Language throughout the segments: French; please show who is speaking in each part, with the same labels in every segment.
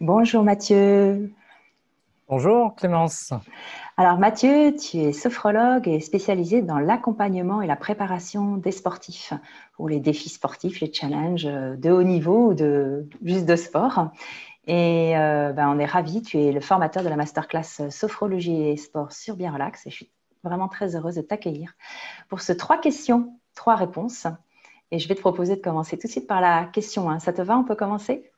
Speaker 1: Bonjour Mathieu.
Speaker 2: Bonjour Clémence.
Speaker 1: Alors Mathieu, tu es sophrologue et spécialisé dans l'accompagnement et la préparation des sportifs pour les défis sportifs, les challenges de haut niveau ou juste de sport. Et on est ravis, tu es le formateur de la masterclass sophrologie et sport sur Bien Relax et je suis vraiment très heureuse de t'accueillir pour ce 3 questions, 3 réponses. Et je vais te proposer de commencer tout de suite par la question 1. Ça te va? On peut commencer?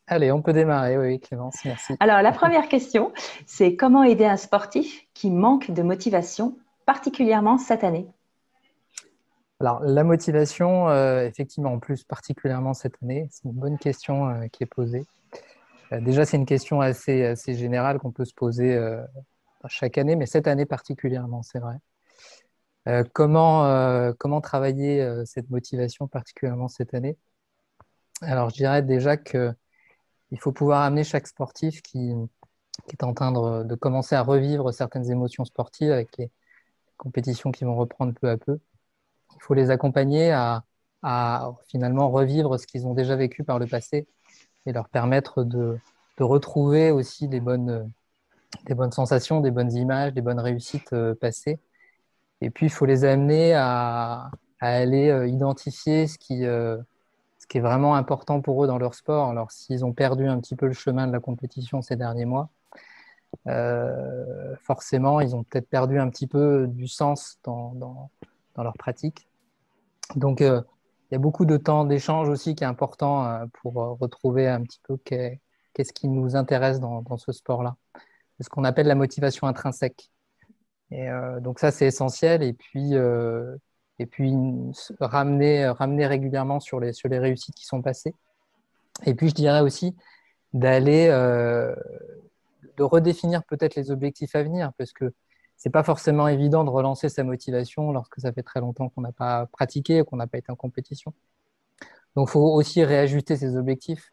Speaker 2: Allez, on peut démarrer. Oui, Clémence, merci.
Speaker 1: Alors, la première question, c'est comment aider un sportif qui manque de motivation, particulièrement cette année?
Speaker 2: Alors, la motivation, effectivement, en plus, particulièrement cette année, c'est une bonne question qui est posée. Déjà, c'est une question assez générale qu'on peut se poser chaque année, mais cette année particulièrement, c'est vrai. Comment travailler cette motivation, particulièrement cette année? Alors, je dirais déjà qu'il faut pouvoir amener chaque sportif qui est en train de commencer à revivre certaines émotions sportives avec les compétitions qui vont reprendre peu à peu. Il faut les accompagner à finalement revivre ce qu'ils ont déjà vécu par le passé et leur permettre de retrouver aussi des bonnes sensations, des bonnes images, des bonnes réussites passées. Et puis, il faut les amener à aller identifier ce qui est vraiment important pour eux dans leur sport. Alors, s'ils ont perdu un petit peu le chemin de la compétition ces derniers mois, forcément, ils ont peut-être perdu un petit peu du sens dans leur pratique. Donc, il y a beaucoup de temps d'échange aussi qui est important pour retrouver un petit peu qu'est-ce qui nous intéresse dans ce sport-là. C'est ce qu'on appelle la motivation intrinsèque. Et donc ça, c'est essentiel. Et puis ramener régulièrement sur les réussites qui sont passées. Et puis, je dirais aussi d'aller, de redéfinir peut-être les objectifs à venir, parce que c'est pas forcément évident de relancer sa motivation lorsque ça fait très longtemps qu'on n'a pas pratiqué, qu'on n'a pas été en compétition. Donc, il faut aussi réajuster ses objectifs.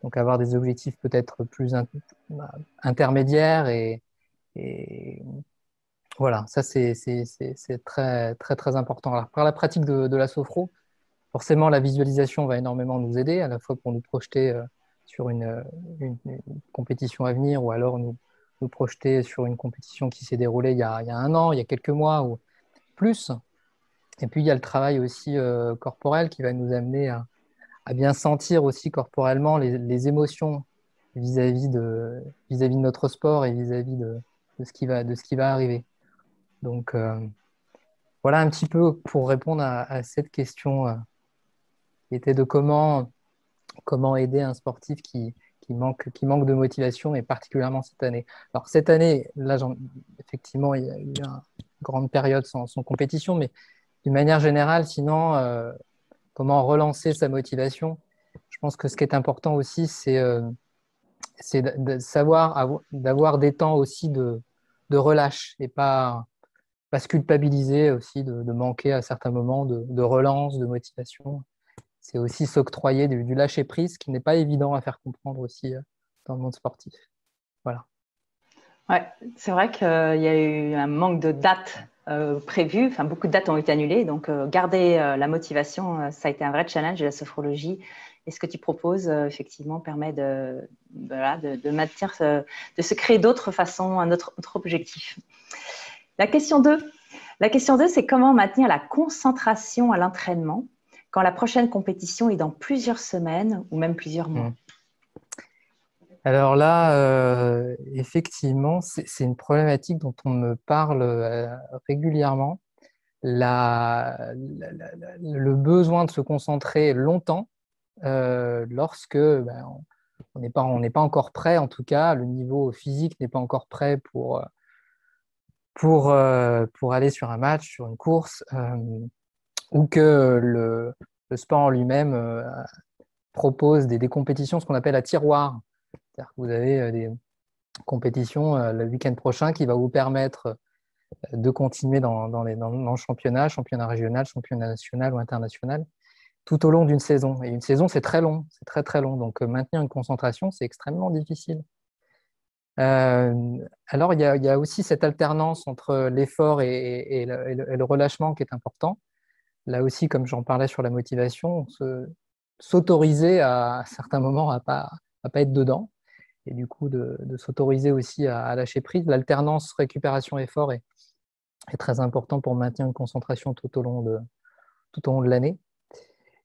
Speaker 2: Donc, avoir des objectifs peut-être plus intermédiaires et voilà, ça, c'est très, très, très important. Alors, par la pratique de la sophro, forcément, la visualisation va énormément nous aider, à la fois pour nous projeter sur une compétition à venir ou alors nous projeter sur une compétition qui s'est déroulée il y a un an, il y a quelques mois ou plus. Et puis, il y a le travail aussi corporel qui va nous amener à bien sentir aussi corporellement les émotions vis-à-vis de notre sport et vis-à-vis de ce qui va arriver. Donc, voilà un petit peu pour répondre à cette question qui était de comment aider un sportif qui manque de motivation, et particulièrement cette année. Alors, cette année, là, effectivement, il y a eu une grande période sans compétition, mais d'une manière générale, sinon, comment relancer sa motivation? Je pense que ce qui est important aussi, c'est de savoir d'avoir des temps aussi de relâche et pas se culpabiliser aussi de manquer à certains moments de relance, de motivation. C'est aussi s'octroyer du lâcher-prise qui n'est pas évident à faire comprendre aussi dans le monde sportif. Voilà.
Speaker 1: Ouais, c'est vrai qu'il y a eu un manque de dates prévues, enfin beaucoup de dates ont été annulées, donc garder la motivation, ça a été un vrai challenge de la sophrologie. Et ce que tu proposes, effectivement, permet voilà, de maintenir, de se créer d'autres façons, un autre objectif. La question 2, c'est comment maintenir la concentration à l'entraînement quand la prochaine compétition est dans plusieurs semaines ou même plusieurs mois.
Speaker 2: Alors là, effectivement, c'est une problématique dont on me parle régulièrement. Le besoin de se concentrer longtemps lorsque on n'est pas encore prêt, en tout cas, le niveau physique n'est pas encore prêt pour aller sur un match, sur une course, ou que le sport en lui-même propose des compétitions, ce qu'on appelle à tiroir. C'est-à-dire que vous avez des compétitions le week-end prochain qui va vous permettre de continuer dans le championnat régional, championnat national ou international, tout au long d'une saison. Et une saison, c'est très long, c'est très très long. Donc maintenir une concentration, c'est extrêmement difficile. Alors, il y a aussi cette alternance entre l'effort et le relâchement qui est important. Là aussi, comme j'en parlais sur la motivation, s'autoriser à certains moments à pas être dedans et du coup de s'autoriser aussi à lâcher prise. L'alternance récupération-effort est très important pour maintenir une concentration tout au long de l'année.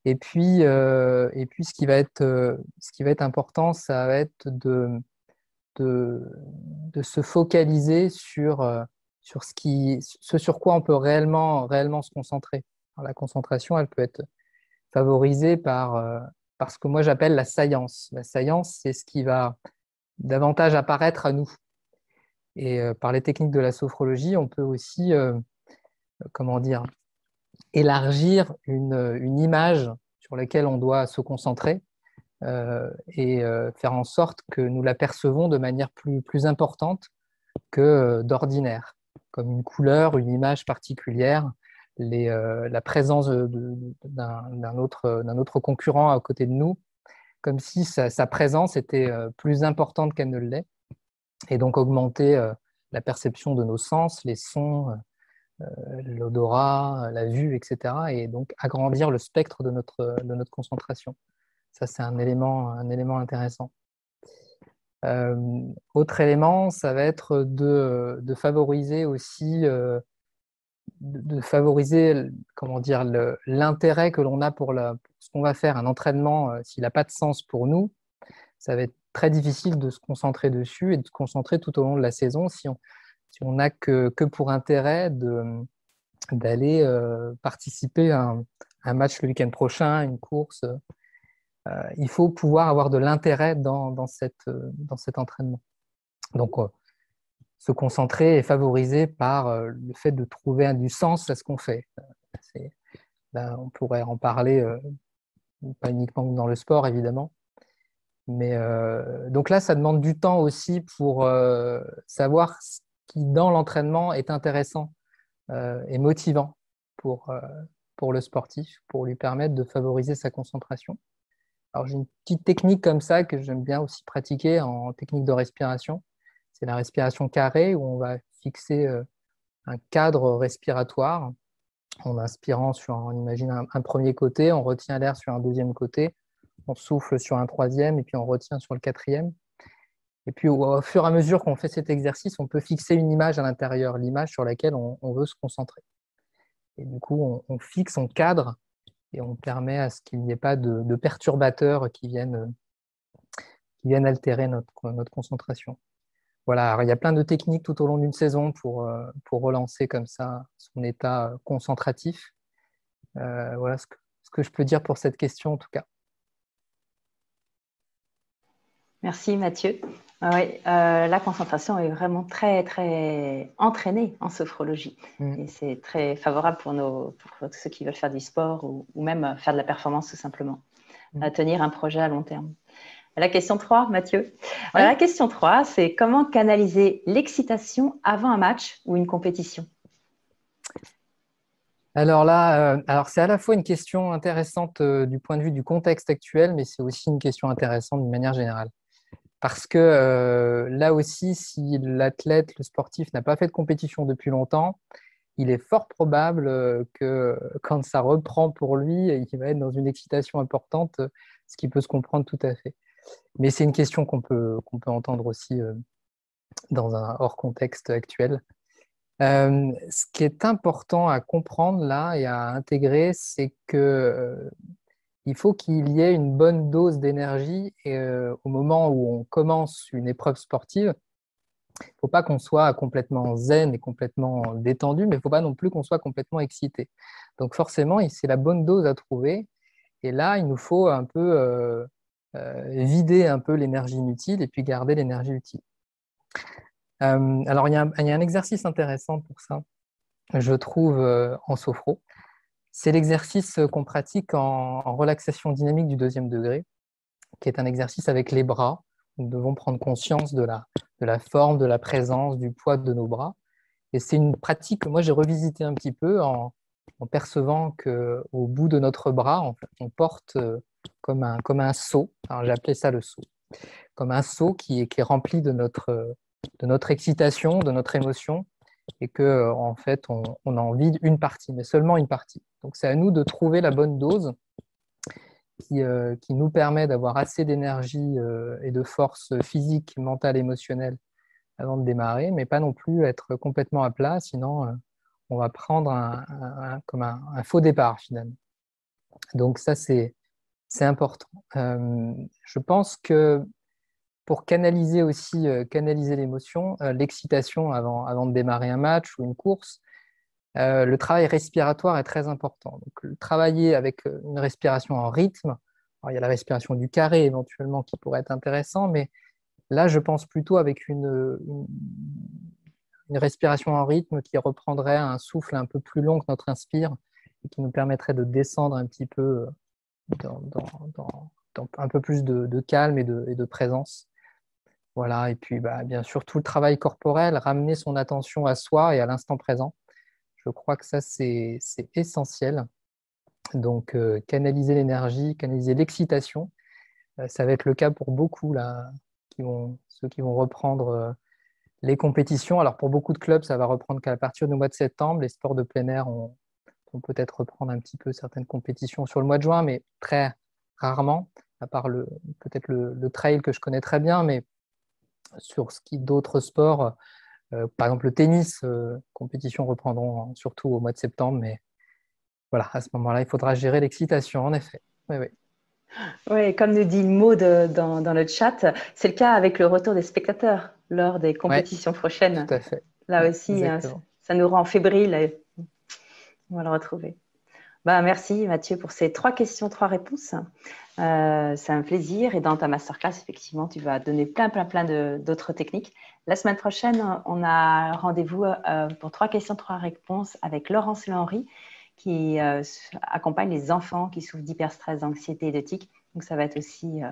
Speaker 2: Et puis ce qui va être important, ça va être de se focaliser sur ce sur quoi on peut réellement se concentrer. Alors, la concentration, elle peut être favorisée par ce que moi j'appelle la saillance. La saillance, c'est ce qui va davantage apparaître à nous. Et par les techniques de la sophrologie, on peut aussi, comment dire, élargir une image sur laquelle on doit se concentrer et faire en sorte que nous l'apercevons de manière plus importante que d'ordinaire, comme une couleur, une image particulière, la présence d'un autre concurrent à côté de nous, comme si sa présence était plus importante qu'elle ne l'est, et donc augmenter la perception de nos sens, les sons, l'odorat, la vue, etc., et donc agrandir le spectre de notre concentration. Ça, c'est un élément intéressant. Autre élément, ça va être de favoriser aussi, de favoriser, comment dire, l'intérêt que l'on a pour ce qu'on va faire. Un entraînement, s'il n'a pas de sens pour nous, ça va être très difficile de se concentrer dessus et de se concentrer tout au long de la saison si on n'a que pour intérêt d'aller participer à un match le week-end prochain, une course. Il faut pouvoir avoir de l'intérêt dans cet entraînement. Donc, se concentrer est favorisé par le fait de trouver du sens à ce qu'on fait. On pourrait en parler, pas uniquement dans le sport, évidemment. Mais donc là, ça demande du temps aussi pour savoir ce qui, dans l'entraînement, est intéressant et motivant pour le sportif, pour lui permettre de favoriser sa concentration. Alors, j'ai une petite technique comme ça que j'aime bien aussi pratiquer en technique de respiration. C'est la respiration carrée où on va fixer un cadre respiratoire en inspirant on imagine un premier côté, on retient l'air sur un deuxième côté, on souffle sur un troisième et puis on retient sur le quatrième. Et puis au fur et à mesure qu'on fait cet exercice, on peut fixer une image à l'intérieur, l'image sur laquelle on veut se concentrer. Et du coup, on fixe, on cadre et on permet à ce qu'il n'y ait pas de perturbateurs qui viennent altérer notre concentration. Voilà, alors, il y a plein de techniques tout au long d'une saison pour relancer comme ça son état concentratif. Voilà ce que je peux dire pour cette question en tout cas.
Speaker 1: Merci Mathieu. Oui, la concentration est vraiment très, très entraînée en sophrologie. Et c'est très favorable pour ceux qui veulent faire du sport ou même faire de la performance tout simplement, à tenir un projet à long terme. La question 3, Mathieu. Oui. Alors, la question 3, c'est comment canaliser l'excitation avant un match ou une compétition?
Speaker 2: Alors là, c'est à la fois une question intéressante du point de vue du contexte actuel, mais c'est aussi une question intéressante d'une manière générale. Parce que là aussi, si l'athlète, le sportif n'a pas fait de compétition depuis longtemps, il est fort probable que quand ça reprend pour lui, il va être dans une excitation importante, ce qui peut se comprendre tout à fait. Mais c'est une question qu'on peut entendre aussi dans un hors contexte actuel. Ce qui est important à comprendre là et à intégrer, c'est que il faut qu'il y ait une bonne dose d'énergie au moment où on commence une épreuve sportive. Il ne faut pas qu'on soit complètement zen et complètement détendu, mais il ne faut pas non plus qu'on soit complètement excité. Donc forcément, c'est la bonne dose à trouver. Et là, il nous faut un peu vider un peu l'énergie inutile et puis garder l'énergie utile. Alors, il y a un exercice intéressant pour ça, je trouve, en sophro. C'est l'exercice qu'on pratique en relaxation dynamique du 2e degré, qui est un exercice avec les bras. Nous devons prendre conscience de la forme, de la présence, du poids de nos bras. Et c'est une pratique que moi, j'ai revisité un petit peu en percevant qu'au bout de notre bras, en fait, on porte comme un seau. Alors, j'ai appelé ça le seau. Comme un seau qui est rempli de notre excitation, de notre émotion, et que en fait, on en vide une partie, mais seulement une partie. Donc, c'est à nous de trouver la bonne dose qui nous permet d'avoir assez d'énergie et de force physique, mentale, émotionnelle avant de démarrer, mais pas non plus être complètement à plat, sinon on va prendre comme un faux départ finalement. Donc ça, c'est important. Je pense que pour canaliser aussi, canaliser l'émotion, l'excitation avant de démarrer un match ou une course, le travail respiratoire est très important. Donc, travailler avec une respiration en rythme. Alors, il y a la respiration du carré éventuellement qui pourrait être intéressant, mais là, je pense plutôt avec une respiration en rythme qui reprendrait un souffle un peu plus long que notre inspire et qui nous permettrait de descendre un petit peu dans un peu plus de calme et de présence. Voilà, et puis bien sûr, tout le travail corporel, ramener son attention à soi et à l'instant présent. Je crois que ça, c'est essentiel. Donc, canaliser l'énergie, canaliser l'excitation, ça va être le cas pour beaucoup, là, ceux qui vont reprendre les compétitions. Alors, pour beaucoup de clubs, ça va reprendre qu'à partir du mois de septembre. Les sports de plein air vont peut-être reprendre un petit peu certaines compétitions sur le mois de juin, mais très rarement, à part peut-être le trail que je connais très bien, mais sur d'autres sports, par exemple le tennis, compétitions reprendront surtout au mois de septembre, mais voilà, à ce moment-là, il faudra gérer l'excitation, en effet. Oui, oui.
Speaker 1: Oui, comme nous dit Maud dans le chat, c'est le cas avec le retour des spectateurs lors des compétitions prochaines.
Speaker 2: Tout à fait.
Speaker 1: Là
Speaker 2: Ouais,
Speaker 1: aussi, ça nous rend fébriles et on va le retrouver. Merci Mathieu pour ces 3 questions, 3 réponses. C'est un plaisir. Et dans ta masterclass, effectivement, tu vas donner plein d'autres techniques. La semaine prochaine, on a rendez-vous pour 3 questions, 3 réponses avec Laurence Lenry qui accompagne les enfants qui souffrent d'hyperstress, d'anxiété et de tics. Donc, ça va être aussi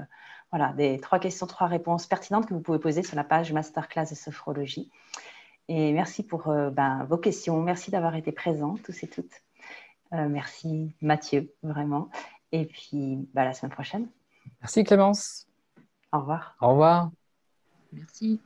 Speaker 1: des 3 questions, 3 réponses pertinentes que vous pouvez poser sur la page masterclass de sophrologie. Et merci pour vos questions. Merci d'avoir été présents, tous et toutes. Merci Mathieu, vraiment. Et puis, la semaine prochaine.
Speaker 2: Merci Clémence.
Speaker 1: Au revoir.
Speaker 2: Au revoir.
Speaker 3: Merci.